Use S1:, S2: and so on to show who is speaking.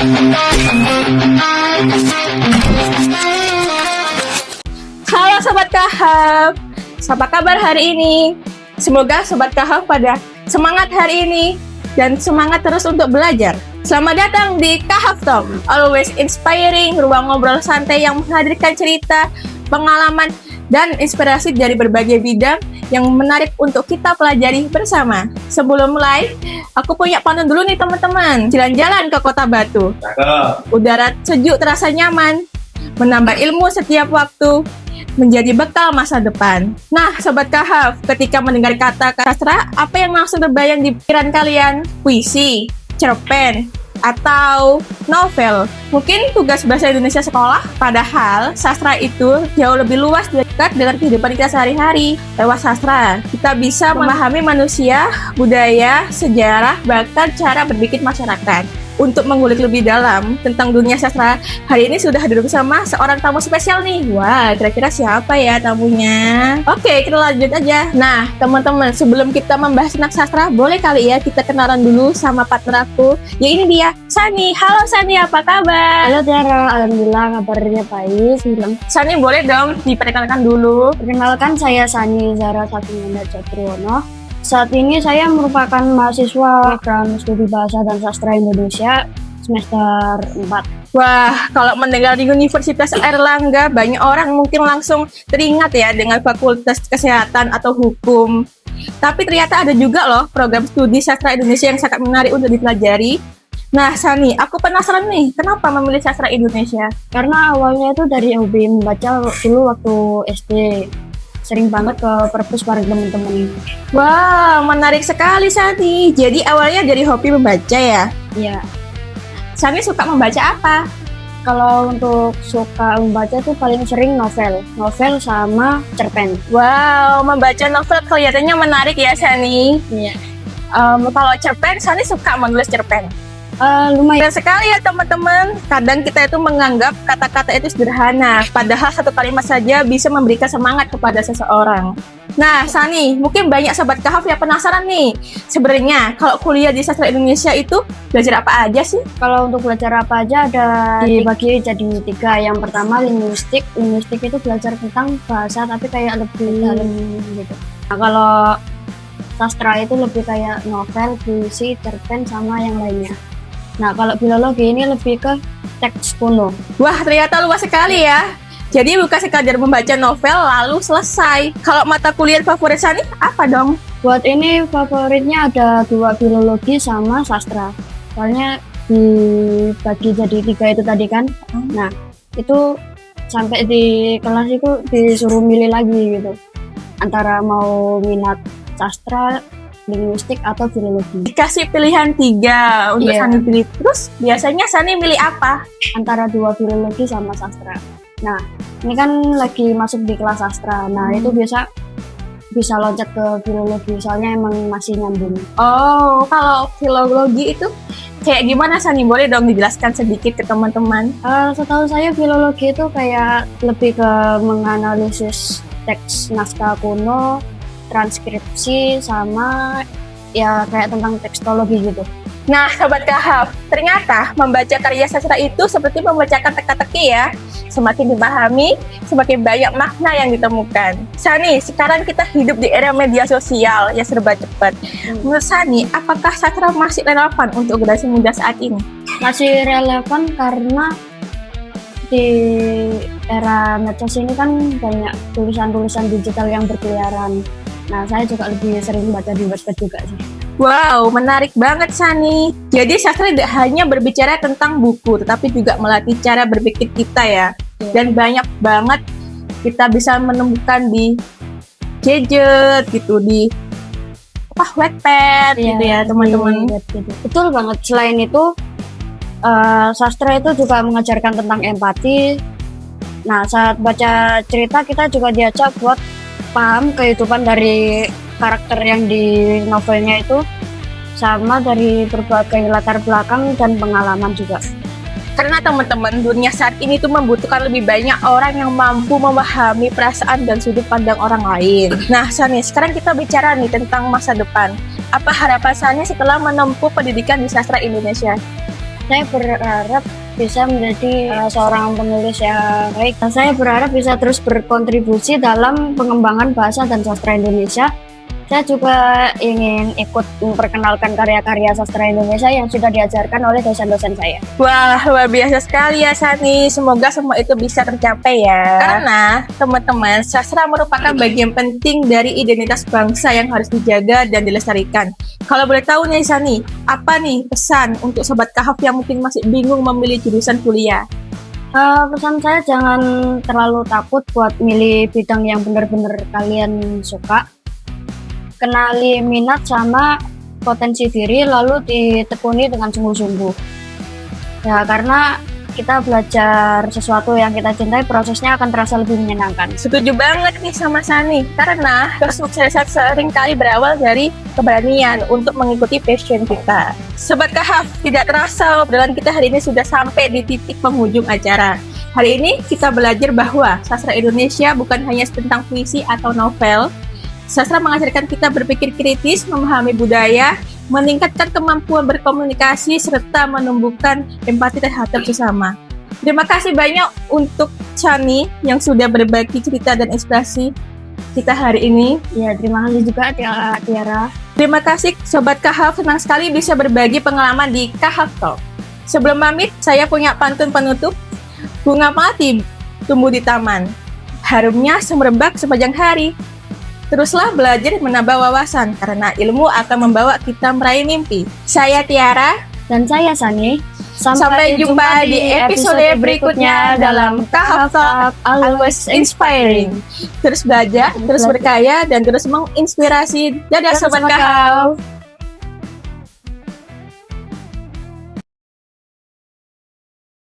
S1: Halo Sobat Kahaf, apa kabar hari ini? Semoga Sobat Kahaf pada semangat hari ini dan semangat terus untuk belajar. Selamat datang di Kahaf Talk, always inspiring, ruang ngobrol santai yang menghadirkan cerita, pengalaman, dan inspirasi dari berbagai bidang yang menarik untuk kita pelajari bersama. Sebelum mulai, aku punya pantun dulu nih teman-teman. Jalan-jalan ke Kota Batu. Udara sejuk terasa nyaman, menambah ilmu setiap waktu, menjadi bekal masa depan. Nah, Sobat Kahaf, ketika mendengar kata sastra, apa yang langsung terbayang di pikiran kalian? Puisi, cerpen, atau novel? Mungkin tugas bahasa Indonesia sekolah, padahal sastra itu jauh lebih luas dekat dengan kehidupan kita sehari-hari. Lewat sastra, kita bisa memahami manusia, budaya, sejarah, bahkan cara berpikir masyarakat. Untuk mengulik lebih dalam tentang dunia sastra, hari ini sudah hadir bersama seorang tamu spesial nih. Wah, kira-kira siapa ya tamunya? Oke, kita lanjut aja. Nah, teman-teman, sebelum kita membahas tentang sastra, boleh kali ya kita kenalan dulu sama partner aku. Ya ini dia, Sani. Halo Sani, apa kabar?
S2: Halo Tiara, alhamdulillah kabarnya baik.
S1: Sani, boleh dong diperkenalkan dulu.
S2: Perkenalkan, saya Sani Zara Satinanda Caturwono. Saat ini saya merupakan mahasiswa program studi bahasa dan sastra Indonesia semester 4.
S1: Wah, kalau mendengar di Universitas Airlangga, banyak orang mungkin langsung teringat ya dengan Fakultas Kesehatan atau Hukum. Tapi ternyata ada juga loh program studi sastra Indonesia yang sangat menarik untuk dipelajari. Nah, Sani, aku penasaran nih, kenapa memilih sastra Indonesia?
S2: Karena awalnya itu dari hobi membaca dulu waktu SD. Sering banget ke perpus bareng teman-teman.
S1: Wah, menarik sekali Sani. Jadi awalnya dari hobi membaca ya?
S2: Iya.
S1: Sani suka membaca apa?
S2: Kalau untuk suka membaca tuh paling sering novel sama cerpen.
S1: Wow, membaca novel kelihatannya menarik ya Sani.
S2: Iya.
S1: Kalau cerpen, Sani suka menulis cerpen.
S2: Lumayan.
S1: Dan sekali ya teman-teman, kadang kita itu menganggap kata-kata itu sederhana, padahal satu kalimat saja bisa memberikan semangat kepada seseorang. Nah, Sani, mungkin banyak Sobat Kahaf yang penasaran nih, sebenarnya kalau kuliah di sastra Indonesia itu belajar apa aja sih?
S2: Kalau untuk belajar apa aja ada dibagi jadi 3. Yang pertama linguistik itu belajar tentang bahasa tapi kayak lebih dalam gitu. Nah, kalau sastra itu lebih kayak novel, puisi, cerpen sama yang lainnya. Nah, kalau filologi ini lebih ke teks kuno.
S1: Wah, ternyata luas sekali ya. Jadi bukan sekadar membaca novel lalu selesai. Kalau mata kuliah favorit Sani apa dong?
S2: Buat ini favoritnya ada 2, filologi sama sastra. Soalnya dibagi jadi 3 itu tadi kan. Nah, itu sampai di kelas itu disuruh milih lagi gitu. Antara mau minat sastra, linguistik atau filologi.
S1: Dikasih pilihan 3 untuk Sani pilih. Terus biasanya Sani milih apa?
S2: Antara 2 filologi sama sastra. Nah, ini kan lagi masuk di kelas sastra. Nah, itu bisa loncat ke filologi soalnya emang masih nyambung.
S1: Oh, kalau filologi itu kayak gimana Sani? Boleh dong dijelaskan sedikit ke teman-teman?
S2: Setahu saya filologi itu kayak lebih ke menganalisis teks naskah kuno, transkripsi sama ya kayak tentang tekstologi gitu.
S1: Nah, Sobat Kahaf, ternyata membaca karya sastra itu seperti membacakan teka-teki ya. Semakin dipahami, semakin banyak makna yang ditemukan. Sani, sekarang kita hidup di era media sosial yang serba cepat. Menurut Sani, apakah sastra masih relevan untuk generasi muda saat ini?
S2: Masih relevan karena di era medsos ini kan banyak tulisan-tulisan digital yang berkeliaran. Nah, saya juga lebih sering baca di Wattpad juga sih.
S1: Wow, menarik banget Sani. Jadi sastra tidak hanya berbicara tentang buku, tetapi juga melatih cara berpikir kita ya. Dan banyak banget kita bisa menemukan di gadget gitu, di Wattpad gitu ya teman-teman.
S2: Betul banget. Selain itu, sastra itu juga mengajarkan tentang empati. Nah, saat baca cerita kita juga diajak buat paham kehidupan dari karakter yang di novelnya itu sama dari berbagai latar belakang dan pengalaman juga.
S1: Karena teman-teman, dunia saat ini tuh membutuhkan lebih banyak orang yang mampu memahami perasaan dan sudut pandang orang lain. Nah, Sani, sekarang kita bicara nih tentang masa depan. Apa harapan Sani setelah menempuh pendidikan di sastra Indonesia?
S2: Saya berharap bisa menjadi seorang penulis yang baik. Saya berharap bisa terus berkontribusi dalam pengembangan bahasa dan sastra Indonesia. Saya juga ingin ikut memperkenalkan karya-karya sastra Indonesia yang sudah diajarkan oleh dosen-dosen saya.
S1: Wah, luar biasa sekali ya Sani. Semoga semua itu bisa tercapai ya. Karena teman-teman, sastra merupakan bagian penting dari identitas bangsa yang harus dijaga dan dilestarikan. Kalau boleh tahu nih Sani, apa nih pesan untuk Sobat Kahaf yang mungkin masih bingung memilih jurusan kuliah?
S2: Pesan saya jangan terlalu takut buat milih bidang yang benar-benar kalian suka. Kenali minat sama potensi diri, lalu ditekuni dengan sungguh-sungguh. Ya, karena kita belajar sesuatu yang kita cintai, prosesnya akan terasa lebih menyenangkan.
S1: Setuju banget nih sama Sani, karena kesuksesan seringkali berawal dari keberanian untuk mengikuti passion kita. Sobat Kahaf, tidak terasa obrolan kita hari ini sudah sampai di titik penghujung acara. Hari ini kita belajar bahwa sastra Indonesia bukan hanya tentang puisi atau novel. Sastra mengajarkan kita berpikir kritis, memahami budaya, meningkatkan kemampuan berkomunikasi, serta menumbuhkan empati terhadap sesama. Terima kasih banyak untuk Chani yang sudah berbagi cerita dan inspirasi kita hari ini.
S2: Ya, terima kasih juga Tiara.
S1: Terima kasih Sobat Kahaf, senang sekali bisa berbagi pengalaman di Kahaf Talk. Sebelum pamit, saya punya pantun penutup. Bunga melati tumbuh di taman, harumnya semerbak sepanjang hari. Teruslah belajar menambah wawasan, karena ilmu akan membawa kita meraih mimpi. Saya Tiara.
S2: Dan saya Sani.
S1: Sampai jumpa di episode berikutnya dalam Kahaf Talk, always inspiring. Terus belajar, terus berkaya, dan terus menginspirasi. Dadah Sobat Kahaf.